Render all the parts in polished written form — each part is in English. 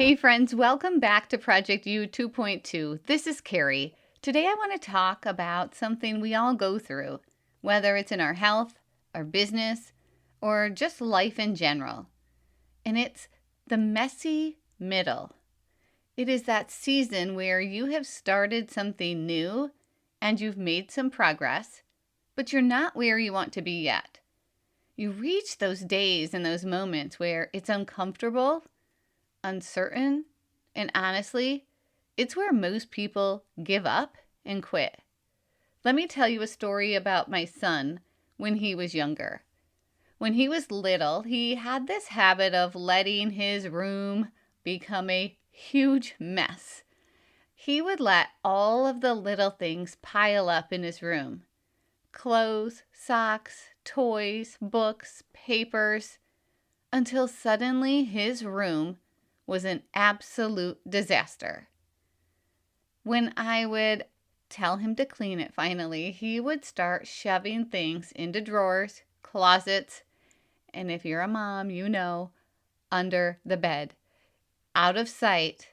Hey friends, welcome back to Project U 2.2. This is Carrie. Today I want to talk about something we all go through, whether it's in our health, our business, or just life in general. And it's the messy middle. It is that season where you have started something new and you've made some progress, but you're not where you want to be yet. You reach those days and those moments where it's uncomfortable, uncertain, and honestly, it's where most people give up and quit. Let me tell you a story about my son when he was younger. When he was little, he had this habit of letting his room become a huge mess. He would let all of the little things pile up in his room. Clothes, socks, toys, books, papers, until suddenly his room was an absolute disaster. When I would tell him to clean it finally, he would start shoving things into drawers, closets, and if you're a mom, you know, under the bed. Out of sight,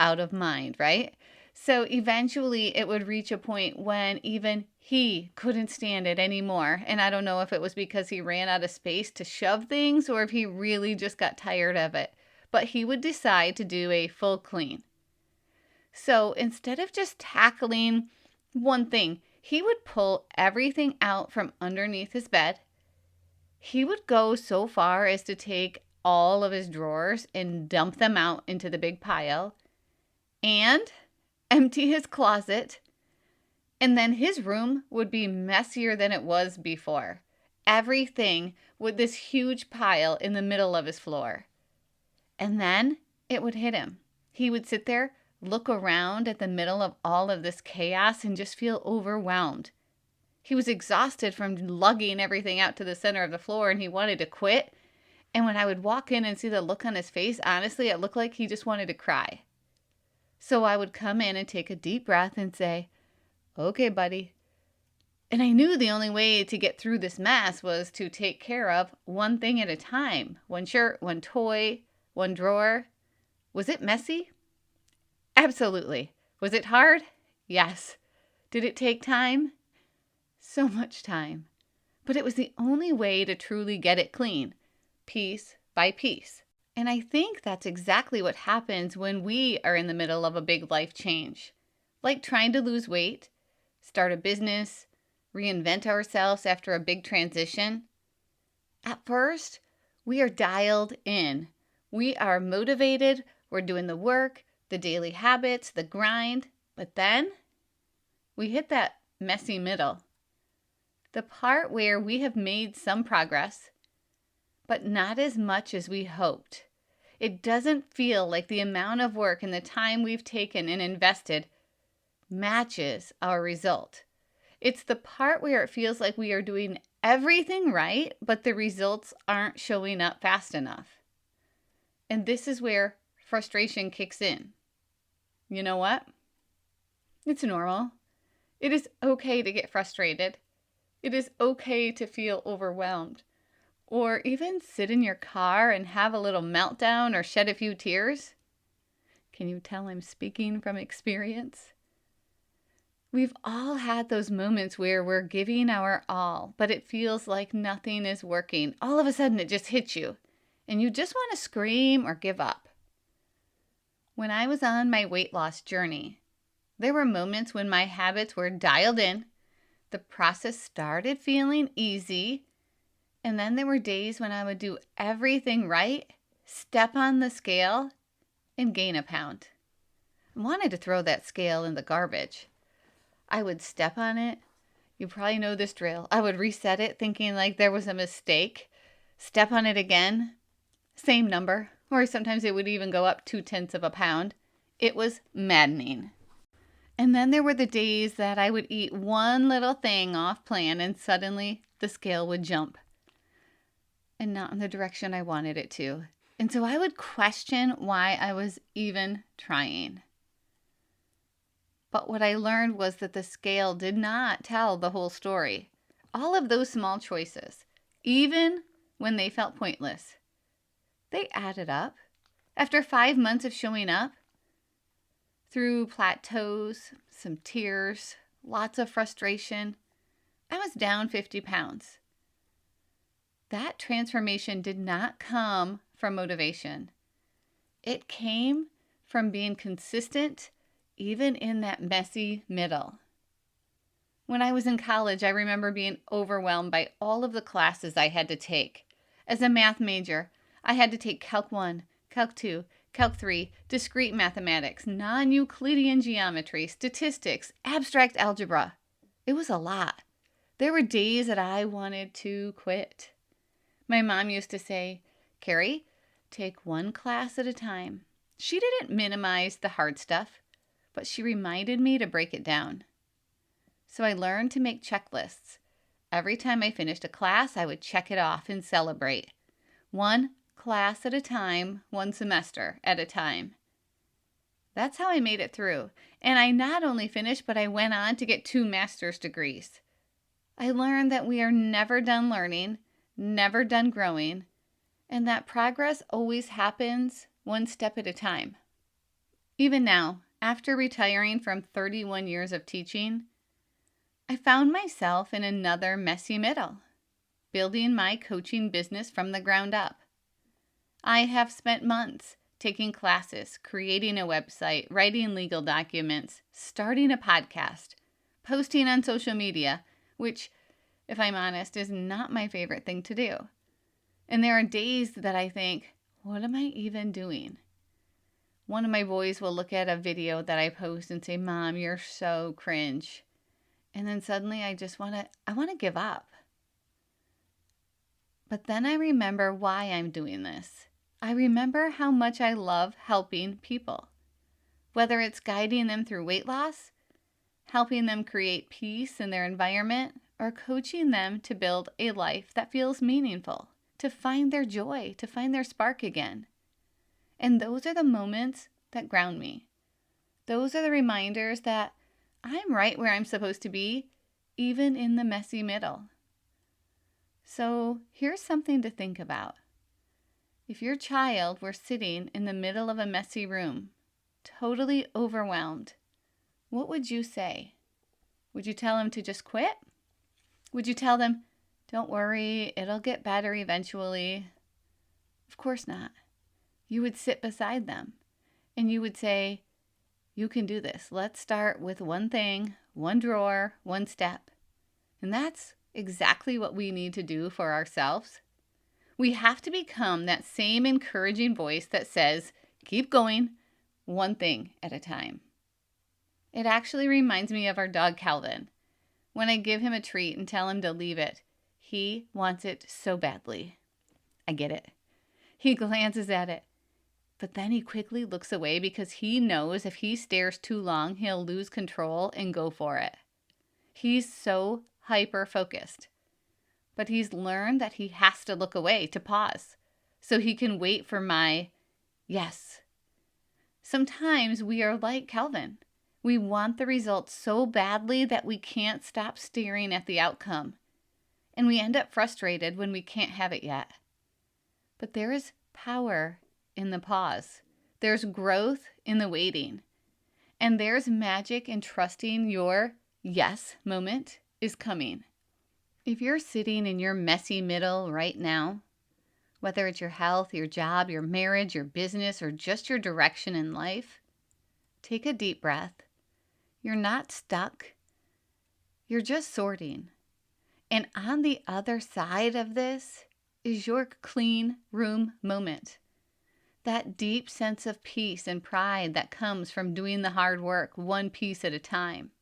out of mind, right? So eventually it would reach a point when even he couldn't stand it anymore. And I don't know if it was because he ran out of space to shove things or if he really just got tired of it. But he would decide to do a full clean. So instead of just tackling one thing, he would pull everything out from underneath his bed. He would go so far as to take all of his drawers and dump them out into the big pile and empty his closet. And then his room would be messier than it was before. Everything with this huge pile in the middle of his floor. And then it would hit him. He would sit there, look around at the middle of all of this chaos and just feel overwhelmed. He was exhausted from lugging everything out to the center of the floor and he wanted to quit. And when I would walk in and see the look on his face, honestly, it looked like he just wanted to cry. So I would come in and take a deep breath and say, "Okay, buddy." And I knew the only way to get through this mess was to take care of one thing at a time. One shirt, one toy, one drawer. Was it messy? Absolutely. Was it hard? Yes. Did it take time? So much time. But it was the only way to truly get it clean, piece by piece. And I think that's exactly what happens when we are in the middle of a big life change. Like trying to lose weight, start a business, reinvent ourselves after a big transition. At first, we are dialed in. We are motivated. We're doing the work, the daily habits, the grind. But then we hit that messy middle. The part where we have made some progress, but not as much as we hoped. It doesn't feel like the amount of work and the time we've taken and invested matches our result. It's the part where it feels like we are doing everything right, but the results aren't showing up fast enough. And this is where frustration kicks in. You know what? It's normal. It is okay to get frustrated. It is okay to feel overwhelmed. Or even sit in your car and have a little meltdown or shed a few tears. Can you tell I'm speaking from experience? We've all had those moments where we're giving our all, but it feels like nothing is working. All of a sudden it just hits you, and you just want to scream or give up. When I was on my weight loss journey, there were moments when my habits were dialed in, the process started feeling easy, and then there were days when I would do everything right, step on the scale, and gain a pound. I wanted to throw that scale in the garbage. I would step on it. You probably know this drill. I would reset it thinking like there was a mistake. Step on it again. Same number. Or sometimes it would even go up 0.2 of a pound. It was maddening. And then there were the days that I would eat one little thing off plan and suddenly the scale would jump. And not in the direction I wanted it to. And so I would question why I was even trying. But what I learned was that the scale did not tell the whole story. All of those small choices, even when they felt pointless, they added up. After 5 months of showing up, through plateaus, some tears, lots of frustration, I was down 50 pounds. That transformation did not come from motivation. It came from being consistent, even in that messy middle. When I was in college, I remember being overwhelmed by all of the classes I had to take. As a math major, I had to take Calc 1, Calc 2, Calc 3, discrete mathematics, non-Euclidean geometry, statistics, abstract algebra. It was a lot. There were days that I wanted to quit. My mom used to say, "Carrie, take one class at a time." She didn't minimize the hard stuff, but she reminded me to break it down. So I learned to make checklists. Every time I finished a class, I would check it off and celebrate. One class at a time, one semester at a time. That's how I made it through. And I not only finished, but I went on to get 2 master's degrees. I learned that we are never done learning, never done growing, and that progress always happens one step at a time. Even now, after retiring from 31 years of teaching, I found myself in another messy middle, building my coaching business from the ground up. I have spent months taking classes, creating a website, writing legal documents, starting a podcast, posting on social media, which, if I'm honest, is not my favorite thing to do. And there are days that I think, what am I even doing? One of my boys will look at a video that I post and say, "Mom, you're so cringe." And then suddenly I want to give up. But then I remember why I'm doing this. I remember how much I love helping people. Whether it's guiding them through weight loss, helping them create peace in their environment, or coaching them to build a life that feels meaningful, to find their joy, to find their spark again. And those are the moments that ground me. Those are the reminders that I'm right where I'm supposed to be, even in the messy middle. So here's something to think about. If your child were sitting in the middle of a messy room, totally overwhelmed, what would you say? Would you tell him to just quit? Would you tell them, "Don't worry, it'll get better eventually"? Of course not. You would sit beside them and you would say, "You can do this. Let's start with one thing, one drawer, one step." And that's exactly what we need to do for ourselves. We have to become that same encouraging voice that says, "Keep going, one thing at a time." It actually reminds me of our dog Calvin. When I give him a treat and tell him to leave it, he wants it so badly. I get it. He glances at it, but then he quickly looks away because he knows if he stares too long, he'll lose control and go for it. He's so hyper-focused. But he's learned that he has to look away to pause so he can wait for my yes. Sometimes we are like Calvin. We want the results so badly that we can't stop staring at the outcome. And we end up frustrated when we can't have it yet. But there is power in the pause. There's growth in the waiting. And there's magic in trusting your yes moment is coming. If you're sitting in your messy middle right now, whether it's your health, your job, your marriage, your business, or just your direction in life, take a deep breath. You're not stuck. You're just sorting. And on the other side of this is your clean room moment. That deep sense of peace and pride that comes from doing the hard work one piece at a time.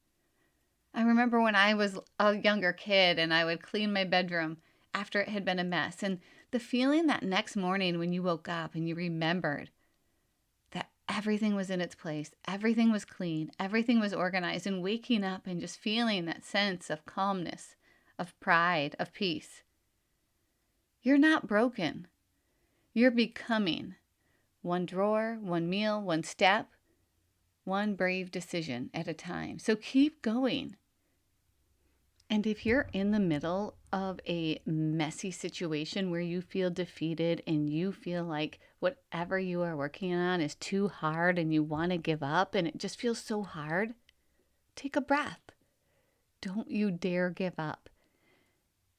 I remember when I was a younger kid and I would clean my bedroom after it had been a mess. And the feeling that next morning when you woke up and you remembered that everything was in its place, everything was clean, everything was organized, and waking up and just feeling that sense of calmness, of pride, of peace. You're not broken. You're becoming. One drawer, one meal, one step, one brave decision at a time. So keep going. And if you're in the middle of a messy situation where you feel defeated and you feel like whatever you are working on is too hard and you want to give up and it just feels so hard, take a breath. Don't you dare give up.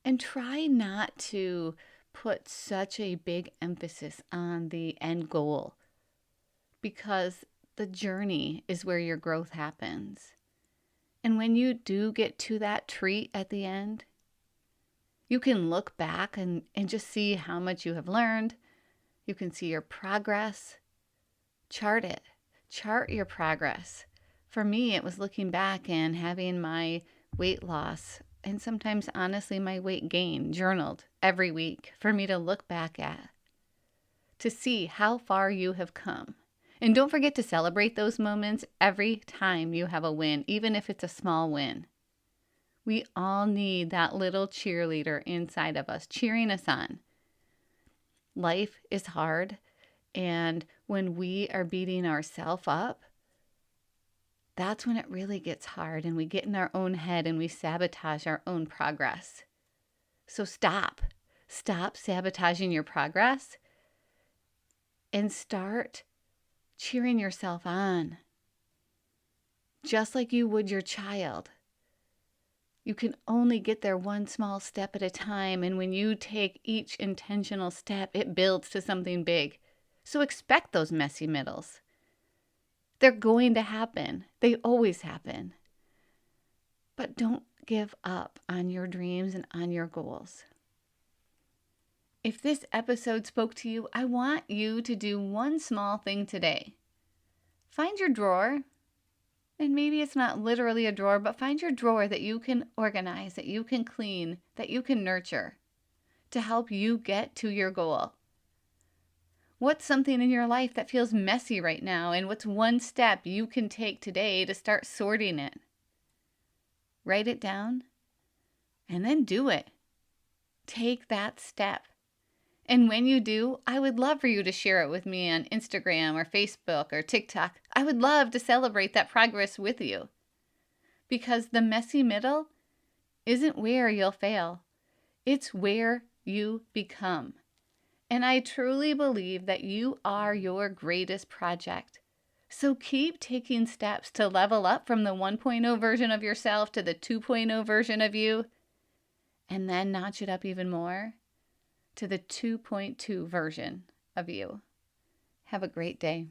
And try not to put such a big emphasis on the end goal, because the journey is where your growth happens. And when you do get to that treat at the end, you can look back and just see how much you have learned. You can see your progress. Chart it. Chart your progress. For me, it was looking back and having my weight loss and sometimes, honestly, my weight gain journaled every week for me to look back at, to see how far you have come. And don't forget to celebrate those moments every time you have a win, even if it's a small win. We all need that little cheerleader inside of us, cheering us on. Life is hard, and when we are beating ourselves up, that's when it really gets hard, and we get in our own head and we sabotage our own progress. So stop. Stop sabotaging your progress and start cheering yourself on, just like you would your child. You can only get there one small step at a time, and when you take each intentional step, it builds to something big. So expect those messy middles. They're going to happen. They always happen. But don't give up on your dreams and on your goals. If this episode spoke to you, I want you to do one small thing today. Find your drawer, and maybe it's not literally a drawer, but find your drawer that you can organize, that you can clean, that you can nurture to help you get to your goal. What's something in your life that feels messy right now, and what's one step you can take today to start sorting it? Write it down and then do it. Take that step. And when you do, I would love for you to share it with me on Instagram or Facebook or TikTok. I would love to celebrate that progress with you. Because the messy middle isn't where you'll fail. It's where you become. And I truly believe that you are your greatest project. So keep taking steps to level up from the 1.0 version of yourself to the 2.0 version of you, and then notch it up even more to the 2.2 version of you. Have a great day.